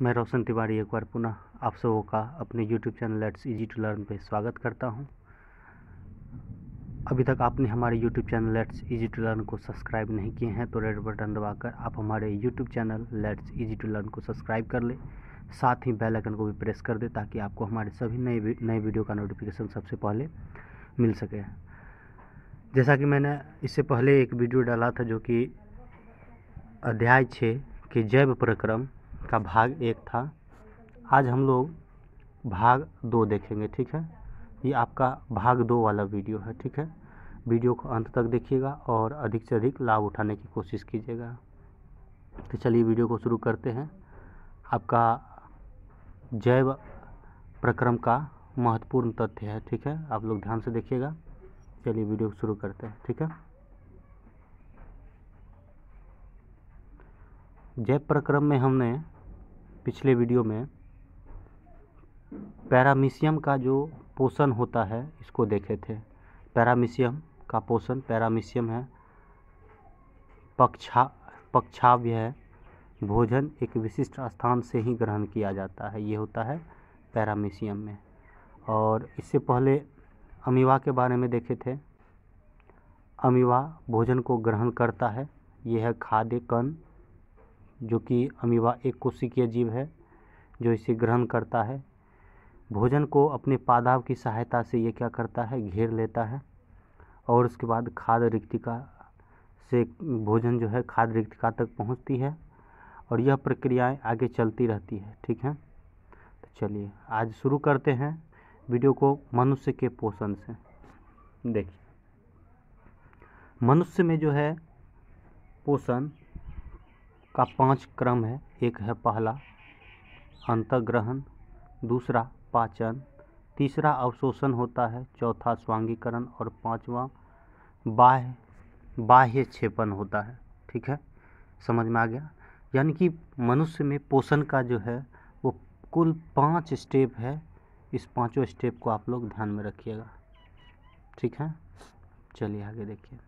मैं रोशन तिवारी एक बार पुनः आप सबों का अपने YouTube channel Let's Easy to Learn पे स्वागत करता हूं। अभी तक आपने हमारे YouTube channel Let's Easy to Learn को सब्सक्राइब नहीं किए हैं तो रेड बटन दबाकर आप हमारे YouTube channel Let's Easy to Learn को सब्सक्राइब कर ले, साथ ही बेल आइकन को भी प्रेस कर दे ताकि आपको हमारे सभी नए वीडियो का नोटिफिकेशन सबसे पहले मिल सके। जैसा कि मैंने इससे पहले एक वीडियो डाला था जो कि अध्याय 6 के जैव प्रक्रम का भाग 1 था। आज हम लोग भाग 2 देखेंगे। ठीक है, ये आपका भाग 2 वाला वीडियो है। ठीक है, वीडियो को अंत तक देखिएगा और अधिक से अधिक लाभ उठाने की कोशिश कीजिएगा। तो चलिए वीडियो को शुरू करते हैं। आपका जैव प्रक्रम का महत्वपूर्ण तथ्य है। ठीक है, आप लोग ध्यान से देखिएगा। चलिए वीडियो को शुरू करते हैं। ठीक है, जैव प्रक्रम में हमने पिछले वीडियो में पैरामीशियम का जो पोषण होता है इसको देखे थे। पैरामीशियम का पोषण, पैरामीशियम है पक्षाव्य है, भोजन एक विशिष्ट स्थान से ही ग्रहण किया जाता है, ये होता है पैरामीशियम में। और इससे पहले अमीबा के बारे में देखे थे। अमीबा भोजन को ग्रहण करता है, यह है खाद्य कण, जो कि अमीबा एक कोशिकीय जीव है जो इसे ग्रहण करता है। भोजन को अपने पादाव की सहायता से ये क्या करता है, घेर लेता है और उसके बाद खाद्य रिक्तिका से भोजन जो है खाद्य रिक्तिका तक पहुंचती है और यह प्रक्रियाएं आगे चलती रहती है। ठीक है, तो चलिए आज शुरू करते हैं वीडियो को मनुष्य के पोषण से। देखिए, मनुष्य में जो है पोषण का 5 क्रम है। एक है पहला अंतर्ग्रहण, दूसरा पाचन, तीसरा अवशोषण होता है, चौथा स्वांगीकरण और पांचवा बाह्य क्षेपण होता है। ठीक है, समझ में आ गया। यानी कि मनुष्य में पोषण का जो है वो कुल 5 स्टेप है। इस पांचों स्टेप को आप लोग ध्यान में रखिएगा। ठीक है, चलिए आगे देखिए।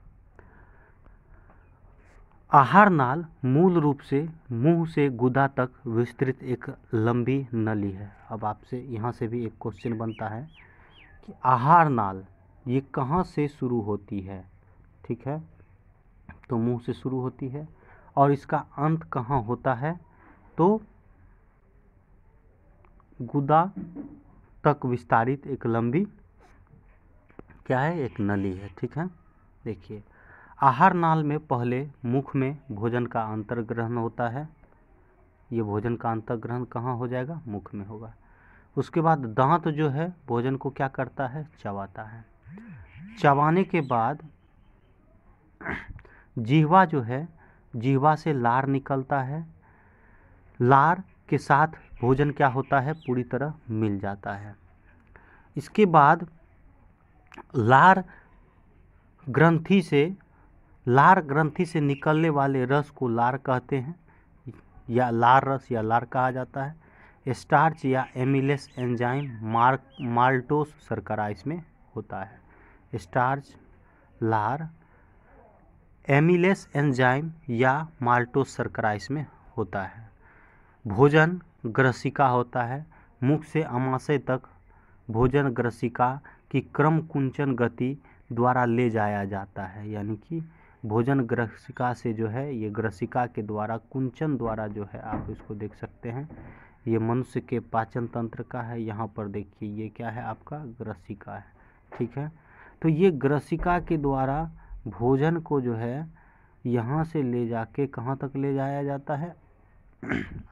आहार नाल मूल रूप से मुंह से गुदा तक विस्तृत एक लंबी नली है। अब आपसे यहाँ से भी एक क्वेश्चन बनता है कि आहार नाल ये कहाँ से शुरू होती है। ठीक है, तो मुंह से शुरू होती है और इसका अंत कहाँ होता है, तो गुदा तक विस्तारित एक लंबी क्या है, एक नली है। ठीक है, देखिए आहार नाल में पहले मुख में भोजन का अंतर्ग्रहण होता है। ये भोजन का अंतर्ग्रहण कहाँ हो जाएगा, मुख में होगा। उसके बाद दांत जो है भोजन को क्या करता है, चबाता है। चबाने के बाद जिह्वा जो है, जिह्वा से लार निकलता है। लार के साथ भोजन क्या होता है, पूरी तरह मिल जाता है। इसके बाद लार ग्रंथि से निकलने वाले रस को लार कहते हैं, या लार रस या लार कहा जाता है। स्टार्च या एमिलेस एंजाइम माल्टोस शर्करा इसमें होता है। स्टार्च, लार, एमिलेस एंजाइम या माल्टोस शर्करा इसमें होता है। भोजन ग्रसिका होता है। मुख से आमाशय तक भोजन ग्रसिका की क्रम कुंचन गति द्वारा ले जाया जाता है। यानी कि भोजन ग्रसिका से जो है, ये ग्रसिका के द्वारा कुंचन द्वारा जो है, आप इसको देख सकते हैं, ये मनुष्य के पाचन तंत्र का है। यहाँ पर देखिए ये क्या है, आपका ग्रसिका है। ठीक है, तो ये ग्रसिका के द्वारा भोजन को जो है यहाँ से ले जाके कहाँ तक ले जाया जाता है,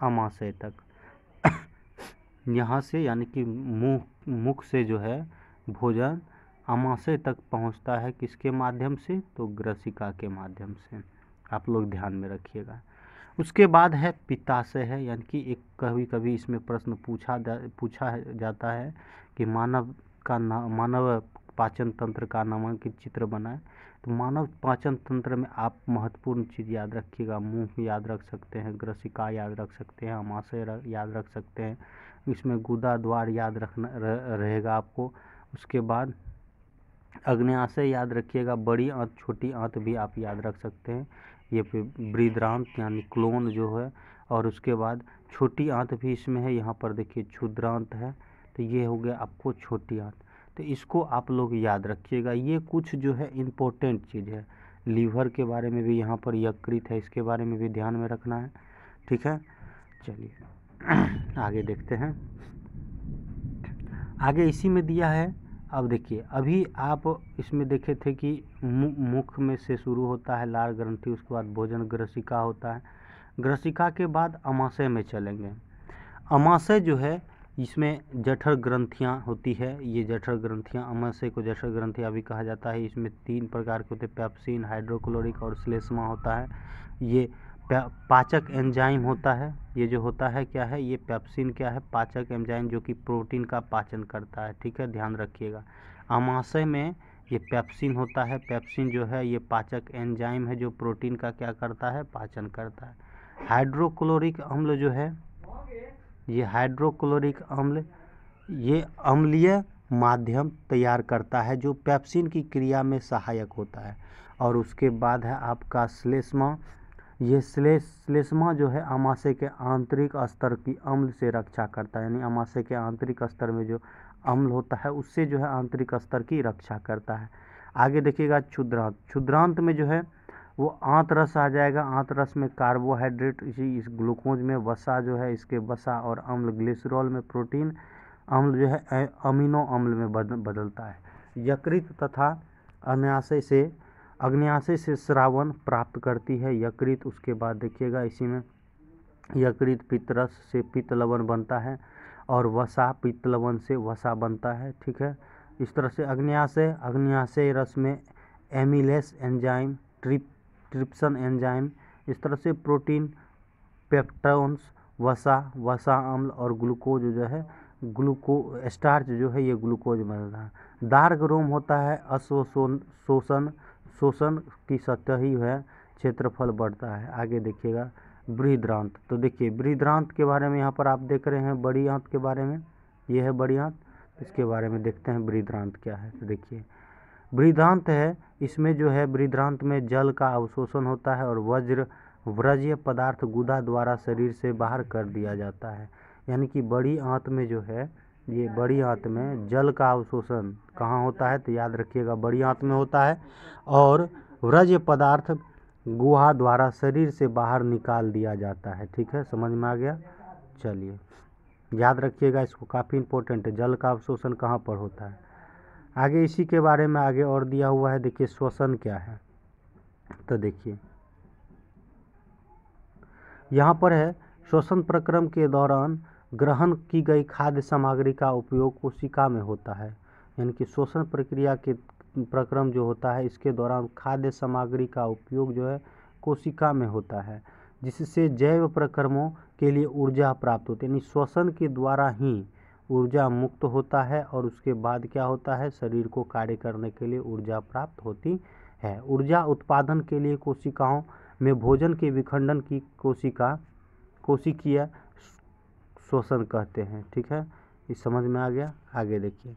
आमाशय तक। यहाँ से यानी कि मुख से जो है भोजन आमाशय तक पहुँचता है, किसके माध्यम से, तो ग्रसिका के माध्यम से। आप लोग ध्यान में रखिएगा। उसके बाद है पित्ताशय है। यानी कि एक कभी इसमें प्रश्न पूछा जाता है कि मानव पाचन तंत्र का नामांकित चित्र बनाए। तो मानव पाचन तंत्र में आप महत्वपूर्ण चीज़ याद रखिएगा। मुंह याद रख सकते हैं, ग्रसिका याद रख सकते हैं, आमाशय याद रख सकते हैं, इसमें गुदा द्वार याद रखना रहेगा आपको। उसके बाद अग्न्याशय याद रखिएगा, बड़ी आंत छोटी आंत भी आप याद रख सकते हैं। ये बृहदांत यानी क्लोन जो है, और उसके बाद छोटी आंत भी इसमें है, यहाँ पर देखिए क्षुद्रांत है, तो ये हो गया आपको छोटी आंत। तो इसको आप लोग याद रखिएगा। ये कुछ जो है इम्पोर्टेंट चीज़ है। लीवर के बारे में भी यहाँ पर यकृत है, इसके बारे में भी ध्यान में रखना है, ठीक है। चलिए आगे देखते हैं। आगे इसी में दिया है, अब देखिए अभी आप इसमें देखे थे कि मुख में से शुरू होता है लार ग्रंथि, उसके बाद भोजन ग्रसिका होता है, ग्रसिका के बाद अमाशय में चलेंगे। अमाशय जो है इसमें जठर ग्रंथियाँ होती है, ये जठर ग्रंथियाँ, अमाशय को जठर ग्रंथियाँ भी कहा जाता है। इसमें 3 प्रकार के होते हैं, पेप्सिन, हाइड्रोक्लोरिक और श्लेष्मा होता है। ये पाचक एंजाइम होता है, ये जो होता है क्या है, ये पेप्सिन क्या है, पाचक एंजाइम जो कि प्रोटीन का पाचन करता है, ठीक है, ध्यान रखिएगा। अमाशय में ये पेप्सिन होता है, पेप्सिन जो है ये पाचक एंजाइम है जो प्रोटीन का क्या करता है, पाचन करता है। हाइड्रोक्लोरिक अम्ल जो है, ये हाइड्रोक्लोरिक अम्ल ये अम्लीय माध्यम तैयार करता है जो पेप्सिन की क्रिया में सहायक होता है। और उसके बाद है आपका श्लेष्मा, ये श्लेष्मा जो है अमाशय के आंतरिक स्तर की अम्ल से रक्षा करता है, यानी अमाशय के आंतरिक स्तर में जो अम्ल होता है उससे जो है आंतरिक स्तर की रक्षा करता है। आगे देखिएगा क्षुद्रांत, क्षुद्रांत में जो है वो आंत रस आ जाएगा। आंत रस में कार्बोहाइड्रेट, इस ग्लूकोज में वसा जो है, इसके वसा और अम्ल, ग्लिसरॉल में प्रोटीन, अम्ल जो है अमीनो अम्ल में बदलता है। यकृत तथा अग्न्याशय से स्रावन प्राप्त करती है यकृत। उसके बाद देखिएगा इसी में यकृत पित्तरस से पित्त लवण बनता है और वसा पित्त लवण से वसा बनता है, ठीक है। इस तरह से अग्न्याशय रस में एमिलेस एंजाइम, ट्रिप्सन एंजाइम, इस तरह से प्रोटीन, पेप्टोन्स, वसा अम्ल और ग्लूकोज जो है, स्टार्च जो है ये ग्लूकोज बनता है। दार्घ रोम होता है, शोषण की सतही है, क्षेत्रफल बढ़ता है। आगे देखिएगा बृहदांत, तो देखिए बृहदांत के बारे में यहाँ पर आप देख रहे हैं बड़ी आंत के बारे में, ये है बड़ी आंत, इसके बारे में देखते हैं बृहदांत क्या है। तो देखिए बृहदांत है, इसमें जो है बृहदांत में जल का अवशोषण होता है और व्रजीय पदार्थ गुदा द्वारा शरीर से बाहर कर दिया जाता है। यानी कि बड़ी आंत में जो है, ये बड़ी आंत में जल का अवशोषण कहाँ होता है, तो याद रखिएगा बड़ी आंत में होता है और व्रजीय पदार्थ गुहा द्वारा शरीर से बाहर निकाल दिया जाता है, ठीक है, समझ में आ गया। चलिए याद रखिएगा इसको, काफ़ी इंपॉर्टेंट है, जल का अवशोषण कहाँ पर होता है। आगे इसी के बारे में आगे और दिया हुआ है, देखिए श्वसन क्या है। तो देखिए यहाँ पर है, श्वसन प्रक्रम के दौरान ग्रहण की गई खाद्य सामग्री का उपयोग कोशिका में होता है। यानी कि श्वसन प्रक्रिया के प्रक्रम जो होता है इसके दौरान खाद्य सामग्री का उपयोग जो है कोशिका में होता है, जिससे जैव प्रक्रमों के लिए ऊर्जा प्राप्त होती है। यानी श्वसन के द्वारा ही ऊर्जा मुक्त होता है और उसके बाद क्या होता है, शरीर को कार्य करने के लिए ऊर्जा प्राप्त होती है। ऊर्जा उत्पादन के लिए कोशिकाओं में भोजन के विखंडन की कोशिकीय श्वसन कहते हैं, ठीक है, इस समझ में आ गया। आगे देखिए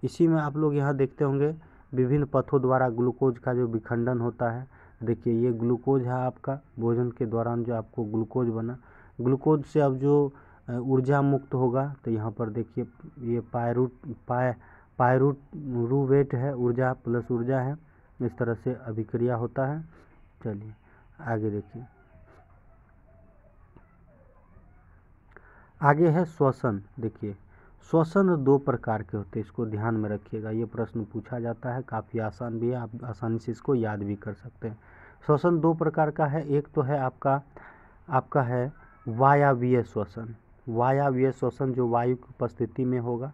इसी में आप लोग यहाँ देखते होंगे विभिन्न पथों द्वारा ग्लूकोज का जो विखंडन होता है। देखिए ये ग्लूकोज है आपका, भोजन के दौरान जो आपको ग्लूकोज बना, ग्लूकोज से अब जो ऊर्जा मुक्त होगा, तो यहाँ पर देखिए ये पायरूवेट है, ऊर्जा प्लस ऊर्जा है, इस तरह से अभिक्रिया होता है। चलिए आगे देखिए, आगे है श्वसन। देखिए श्वसन 2 प्रकार के होते हैं, इसको ध्यान में रखिएगा, ये प्रश्न पूछा जाता है, काफ़ी आसान भी है, आप आसानी से इसको याद भी कर सकते हैं। श्वसन 2 प्रकार का है, एक तो है आपका है वायवीय श्वसन। वायवीय श्वसन जो वायु की उपस्थिति में होगा,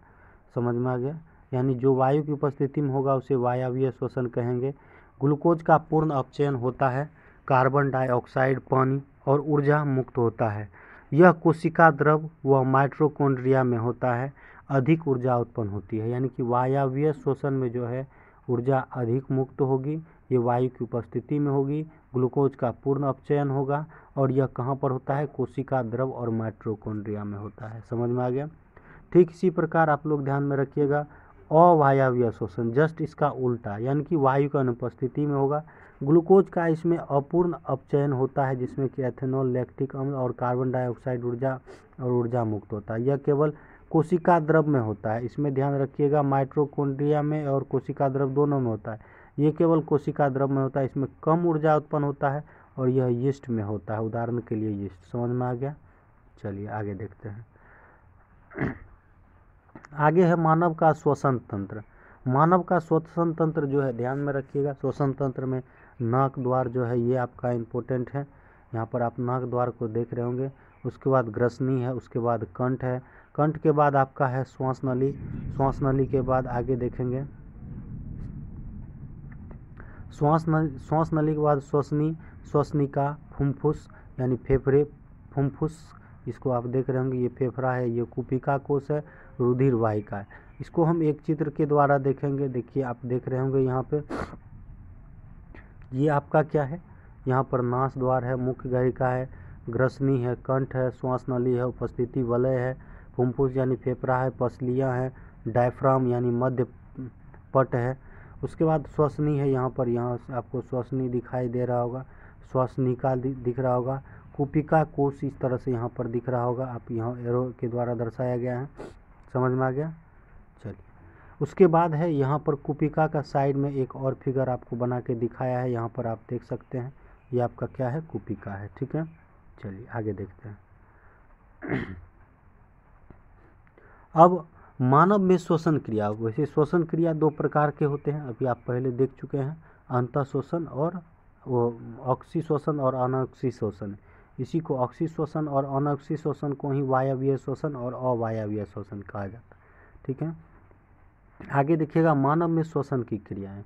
समझ में आ गया, यानी जो वायु की उपस्थिति में होगा उसे वायवीय श्वसन कहेंगे। ग्लूकोज का पूर्ण अपचयन होता है, कार्बन डाइऑक्साइड, पानी और ऊर्जा मुक्त होता है। यह कोशिका द्रव व माइटोकॉन्ड्रिया में होता है, अधिक ऊर्जा उत्पन्न होती है। यानी कि वायवीय श्वसन में जो है ऊर्जा अधिक मुक्त होगी, ये वायु की उपस्थिति में होगी, ग्लूकोज का पूर्ण अपचयन होगा और यह कहाँ पर होता है, कोशिका द्रव और माइटोकॉन्ड्रिया में होता है, समझ में आ गया। ठीक इसी प्रकार आप लोग ध्यान में रखिएगा अवायवीय श्वसन, जस्ट इसका उल्टा, यानी कि वायु की अनुपस्थिति में होगा, ग्लूकोज का इसमें अपूर्ण अपचयन होता है जिसमें कि एथेनॉल, लैक्टिक अम्ल और कार्बन डाइऑक्साइड ऊर्जा मुक्त होता है। यह केवल कोशिका द्रव में होता है। इसमें ध्यान रखिएगा, माइटोकॉन्ड्रिया में और कोशिका द्रव दोनों में होता है। ये केवल कोशिका द्रव में होता है। इसमें कम ऊर्जा उत्पन्न होता है और यह यीस्ट में होता है। उदाहरण के लिए यीस्ट। समझ में आ गया? चलिए आगे देखते हैं। आगे है मानव का श्वसन तंत्र। मानव का श्वसन तंत्र जो है, ध्यान में रखिएगा, श्वसन तंत्र में नाक द्वार जो है ये आपका इम्पोर्टेंट है। यहाँ पर आप नाक द्वार को देख रहे होंगे। उसके बाद ग्रसनी है, उसके बाद कंठ है, कंठ के बाद आपका है श्वास नली, श्वास नली के बाद आगे देखेंगे श्वास नली के बाद श्वसनी, श्वसनिका, फुफ्फुस यानी फेफड़े, फुफ्फुस इसको आप देख रहे होंगे, ये फेफड़ा है, ये कुपिका कोश है, रुधिर वाहिका है। इसको हम एक चित्र के द्वारा देखेंगे। देखिए आप देख रहे होंगे यहाँ पे, ये आपका क्या है, यहाँ पर नास द्वार है, मुख्य गहिका है, ग्रसनी है, कंठ है, श्वास नली है, उपस्थिति वलय है, फुफ्फुस यानी फेफड़ा है, पसलियाँ है, डायफ्राम यानी मध्य पट है। उसके बाद श्वसनी है, यहाँ पर, यहाँ से आपको श्वसनी दिखाई दे रहा होगा, श्वसनिका दिख रहा होगा, कुपिका कोश इस तरह से यहाँ पर दिख रहा होगा। आप यहाँ एरो के द्वारा दर्शाया गया है। समझ में आ गया? चलिए, उसके बाद है यहाँ पर कुपिका का साइड में एक और फिगर आपको बना के दिखाया है। यहाँ पर आप देख सकते हैं, ये आपका क्या है, कुपिका है। ठीक है, चलिए आगे देखते हैं। अब मानव में श्वसन क्रिया। वैसे श्वसन क्रिया दो प्रकार के होते हैं, अभी आप पहले देख चुके हैं, अंतः श्वसन और वो ऑक्सी श्वसन और अनऑक्सी श्वसन। इसी को ऑक्सी श्वसन और अनऑक्सी श्वसन को ही वायवीय श्वसन और अवायवीय श्वसन कहा जाता है। ठीक है, आगे देखिएगा मानव में श्वसन की क्रियाएं।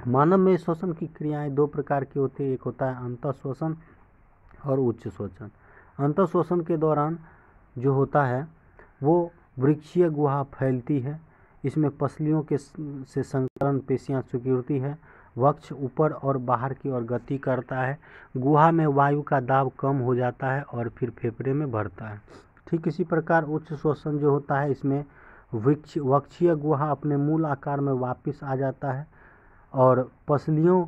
मानव में श्वसन की क्रियाएं दो प्रकार की होती है, एक होता है अंतः श्वसन और उच्च श्वसन। अंतः श्वसन के दौरान जो होता है वो वृक्षीय गुहा फैलती है, इसमें पसलियों के से संकरण पेशियां सिकुड़ती है, वक्ष ऊपर और बाहर की ओर गति करता है, गुहा में वायु का दाब कम हो जाता है और फिर फेफड़े में भरता है। ठीक इसी प्रकार उच्च श्वसन जो होता है, इसमें वक्षीय गुहा अपने मूल आकार में वापस आ जाता है और पसलियों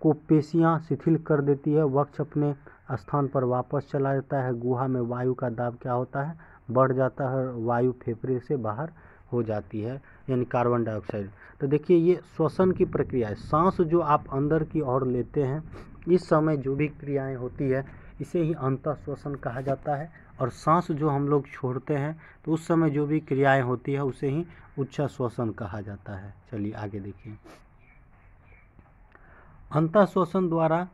को पेशियां शिथिल कर देती है, वक्ष अपने स्थान पर वापस चला जाता है, गुहा में वायु का दाब क्या होता है, बढ़ जाता है, वायु फेफड़े से बाहर हो जाती है, यानी कार्बन डाइऑक्साइड। तो देखिए ये श्वसन की प्रक्रिया है। सांस जो आप अंदर की ओर लेते हैं, इस समय जो भी क्रियाएं होती है इसे ही अंतः श्वसन कहा जाता है, और सांस जो हम लोग छोड़ते हैं तो उस समय जो भी क्रियाएं होती है उसे ही उच्च श्वसन कहा जाता है। चलिए आगे देखिए। अंतः श्वसन द्वारा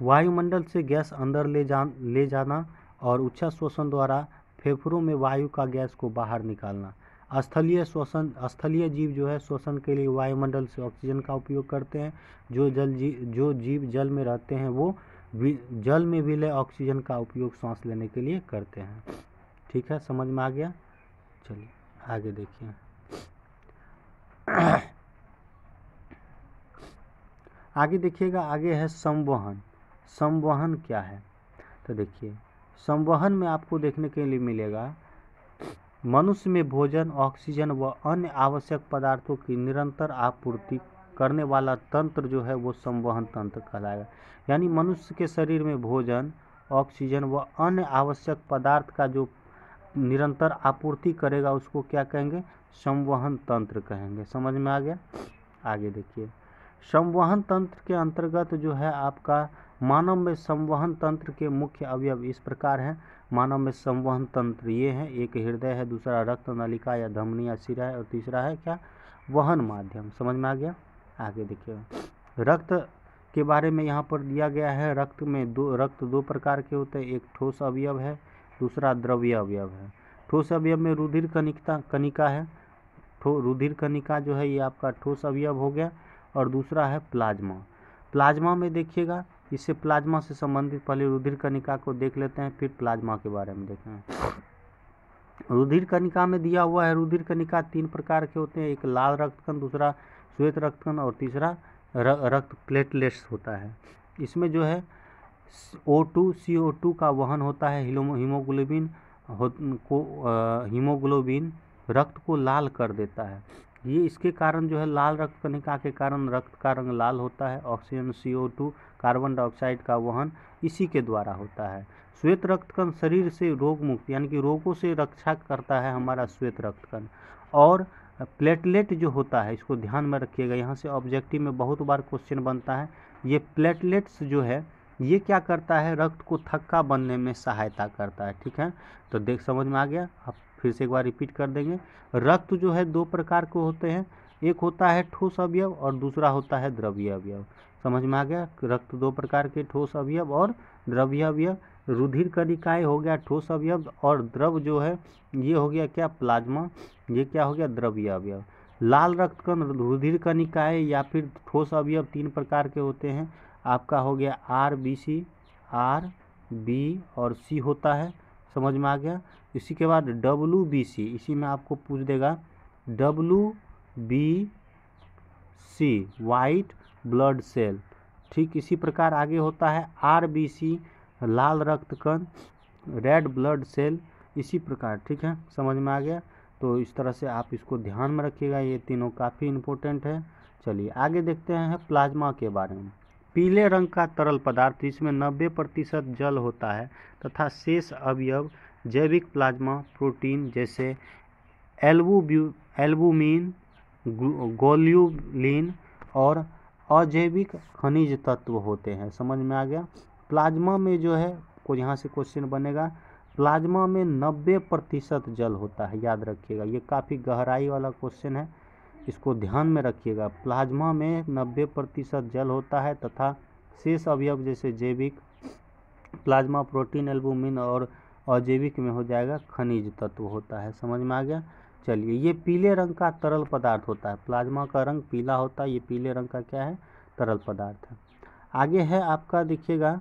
वायुमंडल से गैस अंदर ले जाना और उच्च श्वसन द्वारा फेफड़ों में वायु का गैस को बाहर निकालना। स्थलीय श्वसन, स्थलीय जीव जो है श्वसन के लिए वायुमंडल से ऑक्सीजन का उपयोग करते हैं। जो जीव जल में रहते हैं वो जल में विलय ऑक्सीजन का उपयोग सांस लेने के लिए करते हैं। ठीक है, समझ में आ गया? चलिए आगे देखिए। आगे देखिएगा, आगे है संवहन। संवहन क्या है? तो देखिए, संवहन में आपको देखने के लिए मिलेगा मनुष्य में भोजन, ऑक्सीजन व अन्य आवश्यक पदार्थों की निरंतर आपूर्ति करने वाला तंत्र जो है वो संवहन तंत्र कहलाएगा। यानी मनुष्य के शरीर में भोजन, ऑक्सीजन व अन्य आवश्यक पदार्थ का जो निरंतर आपूर्ति करेगा उसको क्या कहेंगे? संवहन तंत्र कहेंगे। समझ में आ गया? आगे देखिए, संवहन तंत्र के अंतर्गत जो है आपका मानव में संवहन तंत्र के मुख्य अवयव इस प्रकार हैं। मानव में संवहन तंत्र ये है, एक हृदय है, दूसरा रक्त नलिका या धमनी या सिरा है, और तीसरा है क्या? वहन माध्यम। समझ में आ गया? आगे देखिए, रक्त के बारे में यहाँ पर दिया गया है। रक्त दो प्रकार के होते हैं, एक ठोस अवयव है, दूसरा द्रव्य अवयव है। ठोस अवयव में रुधिर कणिका है, रुधिर कणिका जो है ये आपका ठोस अवयव हो गया, और दूसरा है प्लाज्मा। प्लाज्मा में देखिएगा, इससे प्लाज्मा से संबंधित पहले रुधिर कणिका को देख लेते हैं, फिर प्लाज्मा के बारे में देखें। रुधिर कणिका में दिया हुआ है, रुधिर कणिका 3 प्रकार के होते हैं, एक लाल रक्तकण, दूसरा श्वेत रक्तकण और तीसरा रक्त प्लेटलेट्स होता है। इसमें जो है O2 CO2 का वहन होता है। हीमोग्लोबिन रक्त को लाल कर देता है। ये इसके कारण जो है लाल रक्त कणिका के कारण रक्त का रंग लाल होता है। ऑक्सीजन, CO2, कार्बन डाइऑक्साइड का वहन इसी के द्वारा होता है। श्वेत रक्त कण शरीर से रोग मुक्त यानी कि रोगों से रक्षा करता है हमारा श्वेत रक्त कण। और प्लेटलेट जो होता है, इसको ध्यान में रखिएगा, यहाँ से ऑब्जेक्टिव में बहुत बार क्वेश्चन बनता है। ये प्लेटलेट्स जो है ये क्या करता है, रक्त को थक्का बनने में सहायता करता है। ठीक है, तो देख समझ में आ गया। अब फिर से एक बार रिपीट कर देंगे। रक्त जो है दो प्रकार के होते हैं, एक होता है ठोस अवयव और दूसरा होता है द्रवीय अवयव। समझ में आ गया, रक्त दो प्रकार के, ठोस अवयव और द्रवीय अवयव। रुधिर कणिकाएं हो गया ठोस अवयव, और द्रव जो है ये हो गया क्या, प्लाज्मा, ये क्या हो गया, द्रवीय अवयव। लाल रक्त कण, रुधिर कणिकाएं या फिर ठोस अवयव तीन प्रकार के होते हैं। आपका हो गया RBC, R, B और C होता है। समझ में आ गया। इसी के बाद WBC, इसी में आपको पूछ देगा WBC, वाइट ब्लड सेल। ठीक इसी प्रकार आगे होता है RBC, लाल रक्त कण, रेड ब्लड सेल, इसी प्रकार। ठीक है, समझ में आ गया। तो इस तरह से आप इसको ध्यान में रखिएगा, ये तीनों काफ़ी इम्पोर्टेंट है। चलिए आगे देखते हैं प्लाज्मा के बारे में। पीले रंग का तरल पदार्थ, इसमें 90% जल होता है तथा शेष अवयव जैविक प्लाज्मा प्रोटीन जैसे एल्बुमिन, ग्लोब्युलिन और अजैविक खनिज तत्व होते हैं। समझ में आ गया। प्लाज्मा में जो है को यहाँ से क्वेश्चन बनेगा, प्लाज्मा में 90% जल होता है, याद रखिएगा। ये काफ़ी गहराई वाला क्वेश्चन है, इसको ध्यान में रखिएगा। प्लाज्मा में 90% जल होता है तथा शेष अवयव जैसे जैविक प्लाज्मा प्रोटीन, एल्बुमिन और अजैविक में हो जाएगा खनिज तत्व होता है। समझ में आ गया। चलिए, ये पीले रंग का तरल पदार्थ होता है, प्लाज्मा का रंग पीला होता है, ये पीले रंग का क्या है, तरल पदार्थ है। आगे है आपका, देखिएगा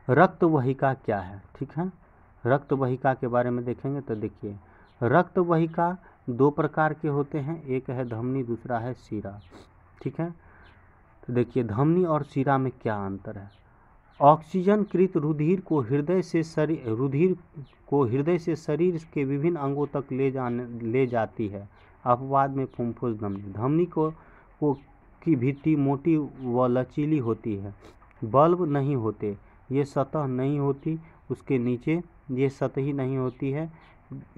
रक्त वाहिका क्या है। ठीक है, रक्त वाहिका के बारे में देखेंगे तो देखिए, रक्त वाहिका दो प्रकार के होते हैं, एक है धमनी, दूसरा है शिरा। ठीक है, तो देखिए धमनी और शिरा में क्या अंतर है। ऑक्सीजन कृत रुधिर को हृदय से शरीर के विभिन्न अंगों तक ले जाती है। अपवाद में फुफ्फुस धमनी। धमनी की भित्ति मोटी व लचीली होती है, बल्ब नहीं होते, ये सतह नहीं होती, उसके नीचे ये सतही नहीं होती है,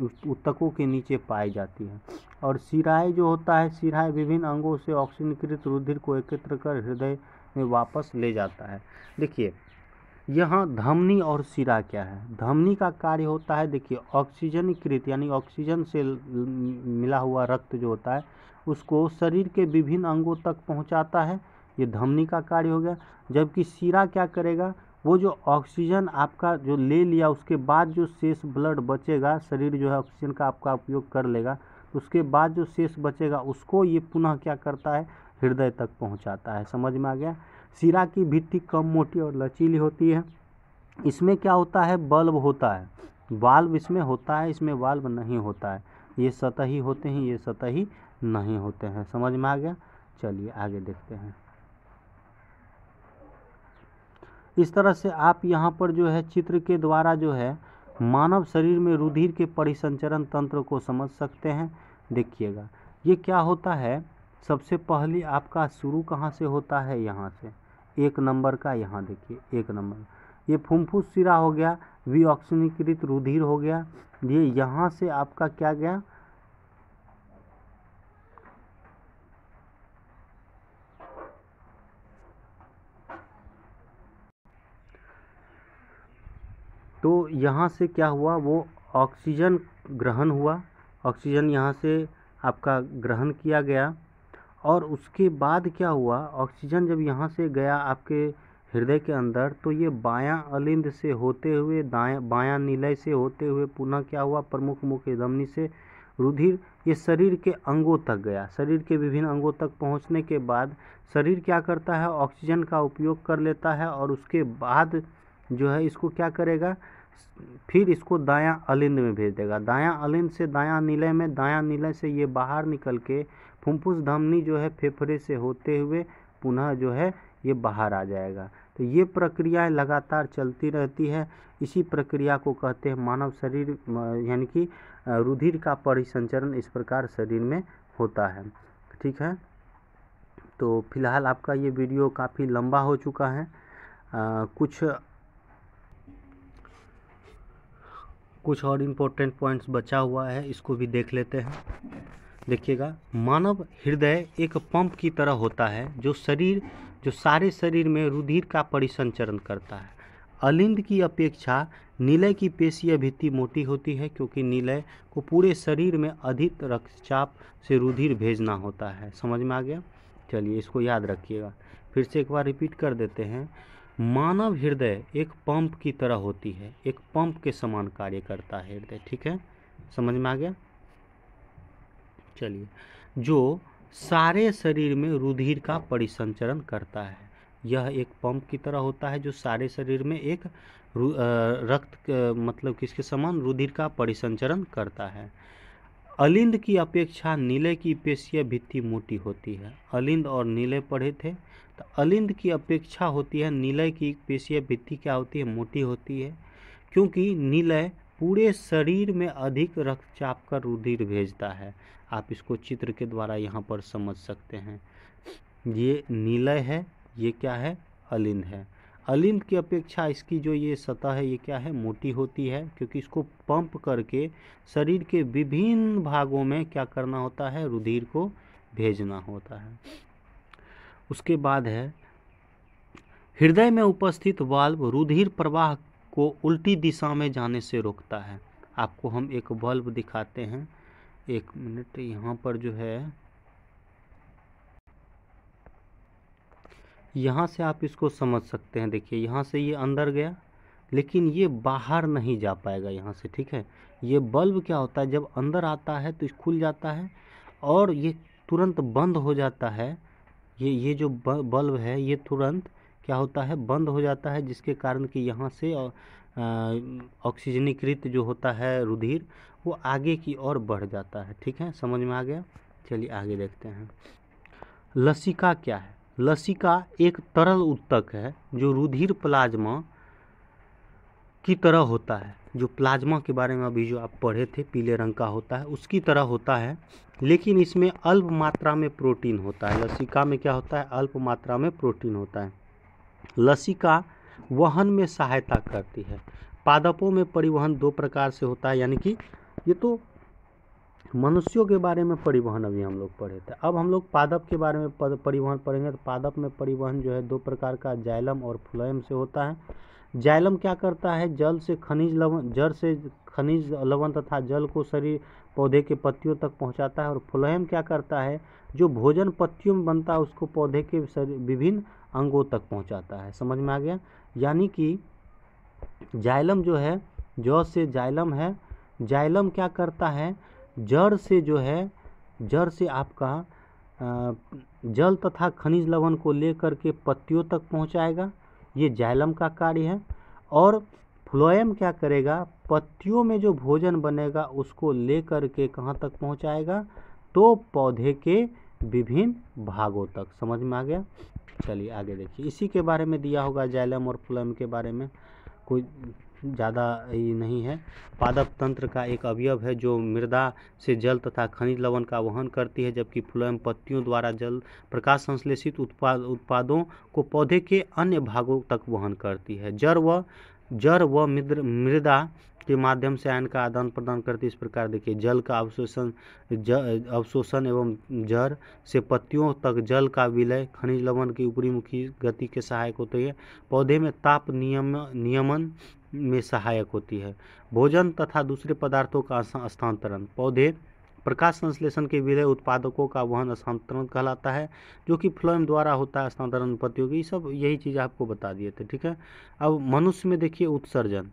ऊतकों के नीचे पाई जाती है। और शिराएँ जो होता है, शिराएँ विभिन्न अंगों से ऑक्सीजनकृत रुधिर को एकत्र कर हृदय में वापस ले जाता है। देखिए यहाँ धमनी और शिरा क्या है। धमनी का कार्य होता है, देखिए ऑक्सीजनकृत यानी ऑक्सीजन से मिला हुआ रक्त जो होता है उसको शरीर के विभिन्न अंगों तक पहुंचाता है, ये धमनी का कार्य हो गया। जबकि शिरा क्या करेगा, वो जो ऑक्सीजन आपका जो ले लिया उसके बाद जो शेष ब्लड बचेगा, शरीर जो है ऑक्सीजन का आपका उपयोग कर लेगा, तो उसके बाद जो शेष बचेगा उसको ये पुनः क्या करता है, हृदय तक पहुंचाता है। समझ में आ गया। शिरा की भित्ति कम मोटी और लचीली होती है। इसमें क्या होता है, बल्ब होता है, वाल्व इसमें होता है, इसमें वाल्व नहीं होता है। ये सतही होते हैं, ये सतही नहीं होते हैं। समझ में आ गया। चलिए आगे देखते हैं। इस तरह से आप यहाँ पर जो है चित्र के द्वारा जो है मानव शरीर में रुधिर के परिसंचरण तंत्र को समझ सकते हैं। देखिएगा ये क्या होता है, सबसे पहले आपका शुरू कहाँ से होता है, यहाँ से 1 नंबर का, यहाँ देखिए 1 नंबर, ये फुफ्फुस शिरा हो गया, विऑक्सीकृत रुधिर हो गया, ये यहाँ से आपका क्या गया, तो यहाँ से क्या हुआ, वो ऑक्सीजन ग्रहण हुआ, ऑक्सीजन यहाँ से आपका ग्रहण किया गया। और उसके बाद क्या हुआ, ऑक्सीजन जब यहाँ से गया आपके हृदय के अंदर, तो ये बायां अलिंद से होते हुए बायां नीलय से होते हुए पुनः क्या हुआ, प्रमुख मुख्य धमनी से रुधिर ये शरीर के अंगों तक गया। शरीर के विभिन्न अंगों तक पहुँचने के बाद शरीर क्या करता है, ऑक्सीजन का उपयोग कर लेता है, और उसके बाद जो है इसको क्या करेगा, फिर इसको दायां अलिंद में भेज देगा। दायां अलिंद से दायां नीलय में, दायां नीलय से ये बाहर निकल के फुफ्फुस धमनी जो है फेफड़े से होते हुए पुनः जो है ये बाहर आ जाएगा। तो ये प्रक्रियाएं लगातार चलती रहती है। इसी प्रक्रिया को कहते हैं मानव शरीर, यानी कि रुधिर का परिसंचरण इस प्रकार शरीर में होता है। ठीक है, तो फिलहाल आपका ये वीडियो काफ़ी लंबा हो चुका है। कुछ और इम्पोर्टेंट पॉइंट्स बचा हुआ है, इसको भी देख लेते हैं। देखिएगा, मानव हृदय एक पंप की तरह होता है जो सारे शरीर में रुधिर का परिसंचरण करता है। अलिंद की अपेक्षा नीलय की पेशीय भित्ति मोटी होती है, क्योंकि नीलय को पूरे शरीर में अधिक रक्तचाप से रुधिर भेजना होता है। समझ में आ गया? चलिए, इसको याद रखिएगा। फिर से एक बार रिपीट कर देते हैं। मानव हृदय एक पंप की तरह होती है, एक पंप के समान कार्य करता है हृदय। ठीक है, समझ में आ गया? चलिए, जो सारे शरीर में रुधिर का परिसंचरण करता है, यह एक पंप की तरह होता है जो सारे शरीर में एक रक्त मतलब किसके समान रुधिर का परिसंचरण करता है। अलिंद की अपेक्षा नीलय की पेशीय भित्ति मोटी होती है। अलिंद और नीलय पढ़े थे, तो अलिंद की अपेक्षा होती है नीलय की पेशीय भित्ति क्या होती है? मोटी होती है, क्योंकि नीलय पूरे शरीर में अधिक रक्तचाप का रुधिर भेजता है। आप इसको चित्र के द्वारा यहाँ पर समझ सकते हैं। ये नीलय है, ये क्या है? अलिंद है। अलिंद की अपेक्षा इसकी जो ये सतह है ये क्या है? मोटी होती है, क्योंकि इसको पंप करके शरीर के विभिन्न भागों में क्या करना होता है? रुधिर को भेजना होता है। उसके बाद है, हृदय में उपस्थित वाल्व रुधिर प्रवाह को उल्टी दिशा में जाने से रोकता है। आपको हम एक वाल्व दिखाते हैं, एक मिनट। यहाँ पर जो है, यहाँ से आप इसको समझ सकते हैं। देखिए, यहाँ से ये अंदर गया, लेकिन ये बाहर नहीं जा पाएगा यहाँ से। ठीक है, ये बल्ब क्या होता है, जब अंदर आता है तो खुल जाता है और ये तुरंत बंद हो जाता है। ये जो बल्ब है ये तुरंत क्या होता है? बंद हो जाता है, जिसके कारण कि यहाँ से ऑक्सीजनीकृत जो होता है रुधिर वो आगे की ओर बढ़ जाता है। ठीक है, समझ में आ गया? चलिए आगे देखते हैं। लसिका क्या है? लसिका एक तरल उत्तक है जो रुधिर प्लाज्मा की तरह होता है। जो प्लाज्मा के बारे में अभी जो आप पढ़े थे, पीले रंग का होता है, उसकी तरह होता है, लेकिन इसमें अल्प मात्रा में प्रोटीन होता है। लसिका में क्या होता है? अल्प मात्रा में प्रोटीन होता है। लसिका वहन में सहायता करती है। पादपों में परिवहन दो प्रकार से होता है, यानी कि ये तो मनुष्यों के बारे में परिवहन अभी हम लोग पढ़े थे। अब हम लोग पादप के बारे में परिवहन पढ़ेंगे। तो पादप में परिवहन जो है दो प्रकार का, जाइलम और फ्लोएम से होता है। जाइलम क्या करता है? जड़ से खनिज लवण तथा जल को शरीर पौधे के पत्तियों तक पहुंचाता है। और फ्लोएम क्या करता है? जो भोजन पत्तियों में बनता है उसको पौधे के विभिन्न अंगों तक पहुंचाता है। समझ में आ गया? यानी कि जाइलम जो है, जौ से जाइलम है, जाइलम क्या करता है? जड़ से आपका जल तथा खनिज लवण को लेकर के पत्तियों तक पहुंचाएगा, ये जाइलम का कार्य है। और फ्लोएम क्या करेगा? पत्तियों में जो भोजन बनेगा उसको लेकर के कहाँ तक पहुंचाएगा? तो पौधे के विभिन्न भागों तक। समझ में आ गया? चलिए आगे देखिए। इसी के बारे में दिया होगा, जाइलम और फ्लोएम के बारे में, कोई ज़्यादा ही नहीं है। पादप तंत्र का एक अवयव है जो मृदा से जल तथा खनिज लवण का वहन करती है, जबकि फ्लोएम पत्तियों द्वारा जल प्रकाश संश्लेषित उत्पादों को पौधे के अन्य भागों तक वहन करती है। जड़ व मृदा के माध्यम से आयन का आदान प्रदान करती है। इस प्रकार देखिए, जल का अवशोषण एवं जड़ से पत्तियों तक जल का विलय खनिज लवण की ऊपरीमुखी गति के सहायक होती है। पौधे में ताप नियमन में सहायक होती है। भोजन तथा दूसरे पदार्थों का स्थानांतरण, पौधे प्रकाश संश्लेषण के विलय उत्पादकों का वहन स्थानांतरण कहलाता है, जो कि फ्लोएम द्वारा होता है स्थानांतरण पत्तियों की। सब यही चीज़ आपको बता दिए थे। ठीक है, अब मनुष्य में देखिए, उत्सर्जन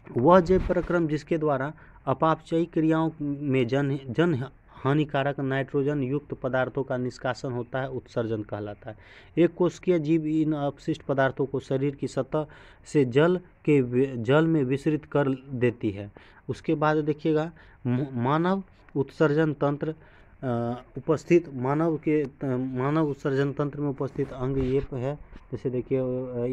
वह जैव प्रक्रम जिसके द्वारा अपापचयी क्रियाओं में जन हानिकारक नाइट्रोजन युक्त पदार्थों का निष्कासन होता है, उत्सर्जन कहलाता है। एक कोशिकीय जीव इन अपशिष्ट पदार्थों को शरीर की सतह से जल में विसरित कर देती है। उसके बाद देखिएगा, मानव उत्सर्जन तंत्र उपस्थित मानव उत्सर्जन तंत्र में उपस्थित अंग ये है। जैसे देखिए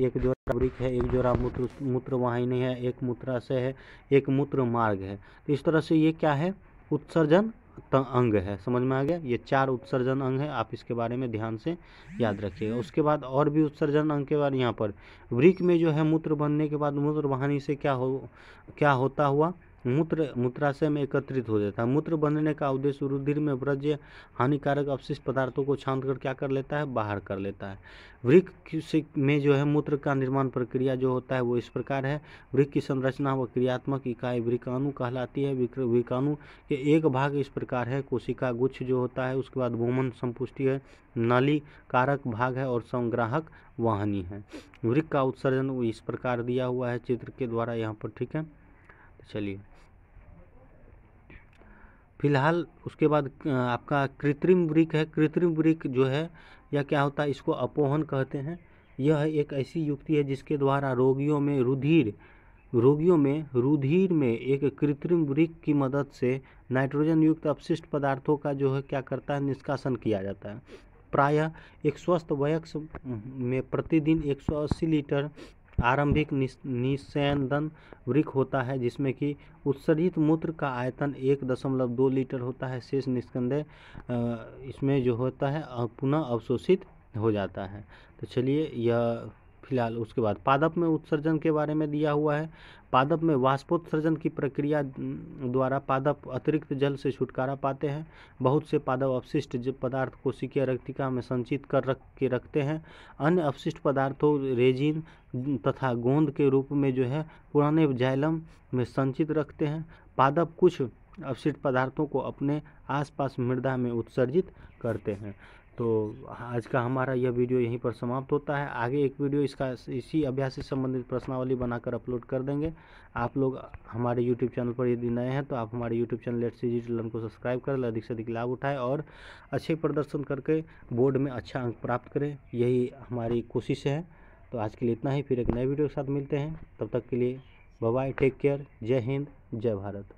एक जोड़ा वृक्क है, एक जोड़ा मूत्र वाहिनी है, एक मूत्राशय है, एक मूत्र मार्ग है। तो इस तरह से ये क्या है, उत्सर्जन अंग है। समझ में आ गया, ये 4 उत्सर्जन अंग है, आप इसके बारे में ध्यान से याद रखिएगा। उसके बाद और भी उत्सर्जन अंग के बाद यहाँ पर वृक्क में जो है मूत्र बनने के बाद मूत्र वाहिनी से क्या होता हुआ मूत्राशय में एकत्रित हो जाता है। मूत्र बनने का उद्देश्य रुधिर में वर्ज्य हानिकारक अपशिष्ट पदार्थों को छान कर क्या कर लेता है, बाहर कर लेता है। वृक्क में जो है मूत्र का निर्माण प्रक्रिया जो होता है वो इस प्रकार है। वृक्क की संरचना व क्रियात्मक इकाई वृक्काणु कहलाती है। वृक्काणु के एक भाग इस प्रकार है, कोशिका गुच्छ जो होता है, उसके बाद वोमन संपुष्टि है, नली कारक भाग है और संग्राहक वाहिनी है। वृक्क का उत्सर्जन इस प्रकार दिया हुआ है चित्र के द्वारा यहाँ पर, ठीक है। तो चलिए फिलहाल उसके बाद आपका कृत्रिम वृक्क है। कृत्रिम वृक्क जो है यह क्या होता है, इसको अपोहन कहते हैं। यह एक ऐसी युक्ति है जिसके द्वारा रोगियों में रुधिर में एक कृत्रिम वृक्क की मदद से नाइट्रोजन युक्त अपशिष्ट पदार्थों का जो है क्या करता है, निष्कासन किया जाता है। प्रायः एक स्वस्थ वयस्क में प्रतिदिन 180 लीटर आरंभिक निस्यंदन वृक्क होता है, जिसमें कि उत्सर्जित मूत्र का आयतन 1.2 लीटर होता है। शेष निस्कंदे इसमें जो होता है पुनः अवशोषित हो जाता है। तो चलिए यह फिलहाल उसके बाद पादप में उत्सर्जन के बारे में दिया हुआ है। पादप में वाष्पोत्सर्जन की प्रक्रिया द्वारा पादप अतिरिक्त जल से छुटकारा पाते हैं। बहुत से पादप अपशिष्ट पदार्थ कोशिकीय रेक्टिका में संचित कर रखते हैं। अन्य अपशिष्ट पदार्थों रेजिन तथा गोंद के रूप में जो है पुराने जाइलम में संचित रखते हैं। पादप कुछ अपशिष्ट पदार्थों को अपने आसपास मृदा में उत्सर्जित करते हैं। तो आज का हमारा यह वीडियो यहीं पर समाप्त होता है। आगे एक वीडियो इसी अभ्यास से संबंधित प्रश्नावली बनाकर अपलोड कर देंगे। आप लोग हमारे यूट्यूब चैनल पर यदि नए हैं तो आप हमारे YouTube channel Let's Easy to Learn को सब्सक्राइब कर अधिक से अधिक लाभ उठाएं और अच्छे प्रदर्शन करके बोर्ड में अच्छा अंक प्राप्त करें, यही हमारी कोशिश है। तो आज के लिए इतना ही, फिर एक नए वीडियो के साथ मिलते हैं। तब तक के लिए बाय बाय, टेक केयर, जय हिंद, जय भारत।